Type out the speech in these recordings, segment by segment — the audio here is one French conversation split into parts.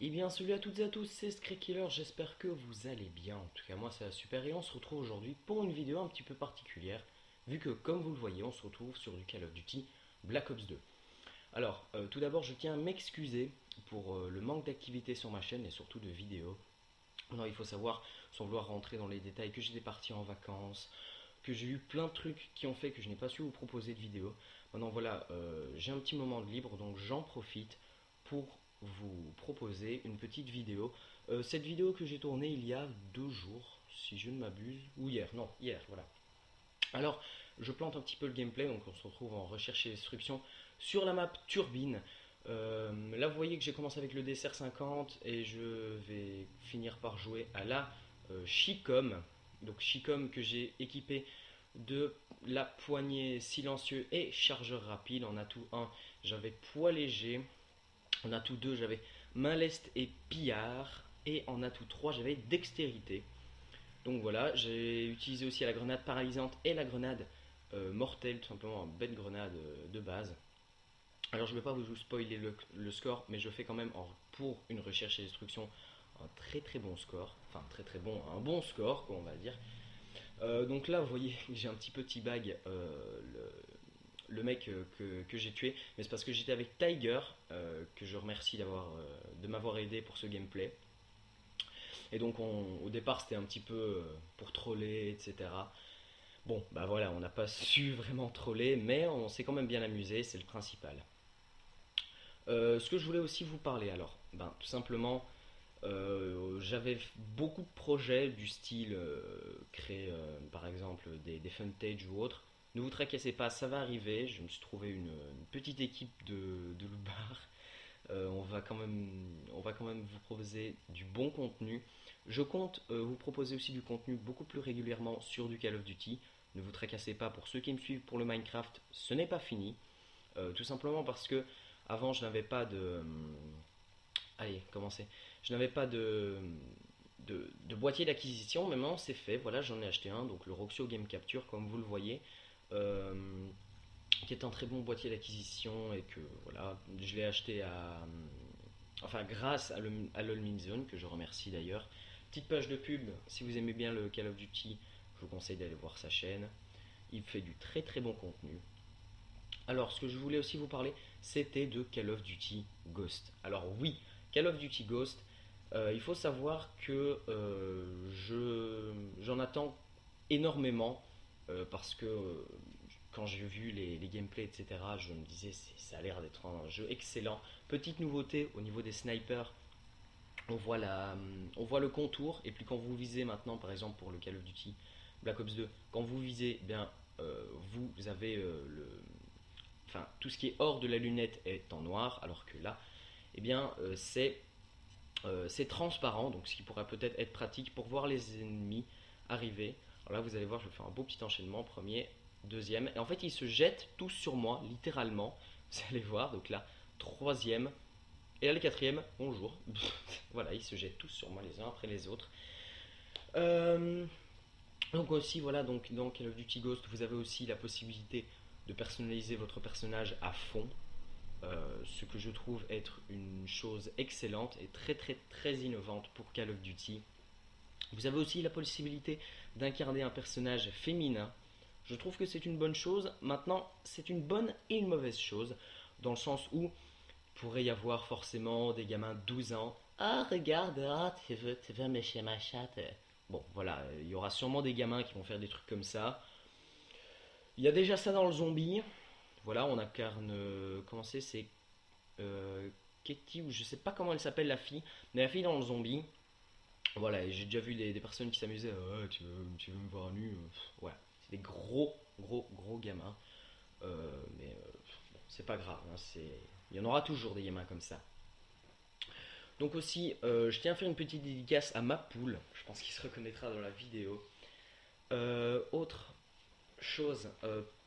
Et bien salut à toutes et à tous, c'est Scree-Killer, j'espère que vous allez bien. En tout cas moi ça va super et on se retrouve aujourd'hui pour une vidéo un petit peu particulière. Vu que comme vous le voyez on se retrouve sur du Call of Duty Black Ops 2. Alors tout d'abord je tiens à m'excuser pour le manque d'activité sur ma chaîne et surtout de vidéos. Non, il faut savoir, sans vouloir rentrer dans les détails, que j'étais parti en vacances, que j'ai eu plein de trucs qui ont fait que je n'ai pas su vous proposer de vidéo. Maintenant voilà, j'ai un petit moment de libre, donc j'en profite pour vous proposer une petite vidéo. Cette vidéo que j'ai tournée il y a 2 jours, si je ne m'abuse, ou hier, non, hier, voilà. Alors, je plante un petit peu le gameplay, donc on se retrouve en recherche et destruction sur la map Turbine. Là, vous voyez que j'ai commencé avec le DSR 50 et je vais finir par jouer à la Chicom. Donc, Chicom que j'ai équipé de la poignée silencieux et chargeur rapide. En atout 1, j'avais poids léger. En atout 2, j'avais main leste et pillard. Et en atout 3, j'avais dextérité. Donc voilà, j'ai utilisé aussi la grenade paralysante et la grenade mortelle, tout simplement un bête grenade de base. Alors je ne vais pas vous spoiler le score, mais je fais quand même pour une recherche et destruction un très très bon score. Enfin très très bon, un bon score quoi on va dire. Donc là vous voyez j'ai un petit peu teabag le mec que j'ai tué, mais c'est parce que j'étais avec Tiger, que je remercie de m'avoir aidé pour ce gameplay. Et donc au départ c'était un petit peu pour troller, etc. Bon, bah voilà, on n'a pas su vraiment troller, mais on s'est quand même bien amusé, c'est le principal. Ce que je voulais aussi vous parler alors, ben, tout simplement, j'avais beaucoup de projets du style créer par exemple des funtage ou autres. Ne vous tracassez pas, ça va arriver. Je me suis trouvé une petite équipe de loupards. On va quand même vous proposer du bon contenu. Je compte vous proposer aussi du contenu beaucoup plus régulièrement sur du Call of Duty. Ne vous tracassez pas, pour ceux qui me suivent pour le Minecraft, ce n'est pas fini. Tout simplement parce que avant je n'avais pas de... allez, commencez. Je n'avais pas de boîtier d'acquisition, mais maintenant c'est fait. Voilà, j'en ai acheté un, donc le Roxio Game Capture, comme vous le voyez. Euh, qui est un très bon boîtier d'acquisition et que voilà, je l'ai acheté enfin grâce à LolMinZone que je remercie d'ailleurs. Petite page de pub, si vous aimez bien le Call of Duty, je vous conseille d'aller voir sa chaîne. Il fait du très très bon contenu. Alors ce que je voulais aussi vous parler, c'était de Call of Duty Ghost. Alors oui, Call of Duty Ghost, il faut savoir que j'en attends énormément parce que quand j'ai vu les gameplays, etc., je me disais ça a l'air d'être un jeu excellent. Petite nouveauté au niveau des snipers, on voit le contour, et puis quand vous visez maintenant, par exemple pour le Call of Duty Black Ops 2, quand vous visez, eh bien, vous avez enfin, tout ce qui est hors de la lunette est en noir, alors que là, eh bien, c'est transparent, donc ce qui pourrait peut-être être pratique pour voir les ennemis arriver. Alors là, vous allez voir, je vais faire un beau petit enchaînement, premier, deuxième, et en fait, ils se jettent tous sur moi, littéralement. Vous allez voir, donc là, troisième, et là, le quatrième, bonjour. Voilà, ils se jettent tous sur moi les uns après les autres. Euh, donc aussi, voilà, donc dans Call of Duty Ghost, vous avez aussi la possibilité de personnaliser votre personnage à fond. Ce que je trouve être une chose excellente et très très très innovante pour Call of Duty. Vous avez aussi la possibilité d'incarner un personnage féminin. Je trouve que c'est une bonne chose. Maintenant, c'est une bonne et une mauvaise chose, dans le sens où il pourrait y avoir forcément des gamins de 12 ans. Ah, regarde, ah, tu veux mécher ma chatte. Bon, voilà, il y aura sûrement des gamins qui vont faire des trucs comme ça. Il y a déjà ça dans le zombie. Voilà, on incarne. Comment c'est Katie, ou je sais pas comment elle s'appelle la fille, mais la fille dans le zombie. Voilà, et j'ai déjà vu des personnes qui s'amusaient. Ah, tu veux me voir nu voilà, c'est des gros, gros, gros gamins. Mais bon, c'est pas grave, hein, il y en aura toujours des gamins comme ça. Donc aussi, je tiens à faire une petite dédicace à ma poule. Je pense qu'il se reconnaîtra dans la vidéo. Autre chose,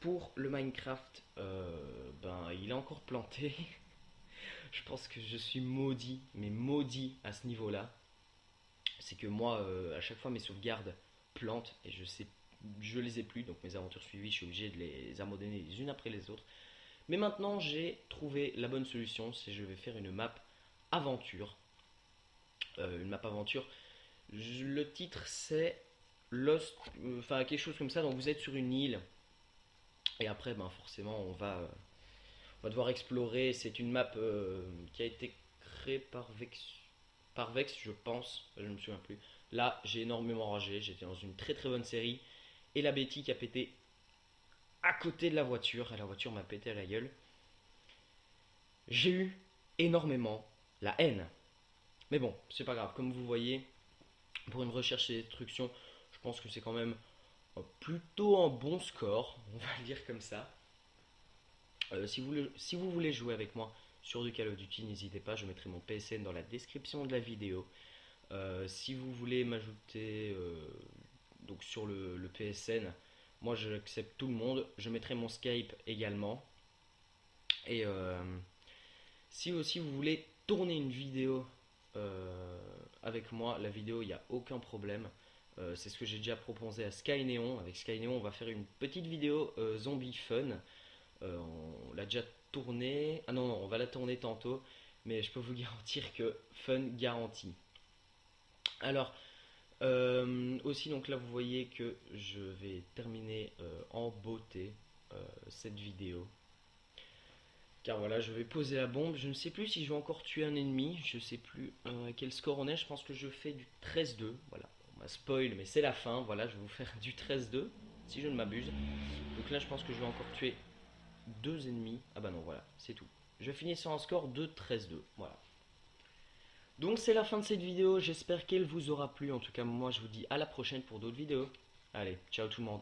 pour le Minecraft, ben, il est encore planté. Je pense que je suis maudit, mais maudit à ce niveau-là. C'est que moi, à chaque fois, mes sauvegardes plantent et je les ai plus. Donc mes aventures suivies, je suis obligé de les abandonner les unes après les autres. Mais maintenant, j'ai trouvé la bonne solution. C'est je vais faire une map aventure. une map aventure. Le titre c'est Lost, enfin quelque chose comme ça. Donc vous êtes sur une île et après, ben forcément, on va devoir explorer. C'est une map qui a été créée par Vex, je pense. Je ne me souviens plus. Là, j'ai énormément ragé. J'étais dans une très très bonne série et la Betty qui a pété à côté de la voiture. Et la voiture m'a pété à la gueule. J'ai eu énormément la haine. Mais bon, c'est pas grave. Comme vous voyez, pour une recherche et destruction, je pense que c'est quand même plutôt un bon score. On va le dire comme ça. Si vous voulez jouer avec moi sur du Call of Duty, n'hésitez pas. Je mettrai mon PSN dans la description de la vidéo. Si vous voulez m'ajouter donc sur le PSN, moi j'accepte tout le monde. Je mettrai mon Skype également. Et si aussi vous voulez tourner une vidéo avec moi, la vidéo, il n'y a aucun problème. C'est ce que j'ai déjà proposé à Skyneon. Avec Skyneon, on va faire une petite vidéo zombie fun. On l'a déjà tournée. Ah non, non, on va la tourner tantôt. Mais je peux vous garantir que fun garanti. Alors, aussi, donc là, vous voyez que je vais terminer en beauté cette vidéo. Car voilà, je vais poser la bombe. Je ne sais plus si je vais encore tuer un ennemi. Je ne sais plus quel score on est. Je pense que je fais du 13-2. Voilà, on m'a spoil, mais c'est la fin. Voilà, je vais vous faire du 13-2, si je ne m'abuse. Donc là, je pense que je vais encore tuer deux ennemis. Ah bah non, voilà, c'est tout. Je finis sur un score de 13-2. Voilà. Donc c'est la fin de cette vidéo. J'espère qu'elle vous aura plu. En tout cas, moi, je vous dis à la prochaine pour d'autres vidéos. Allez, ciao tout le monde.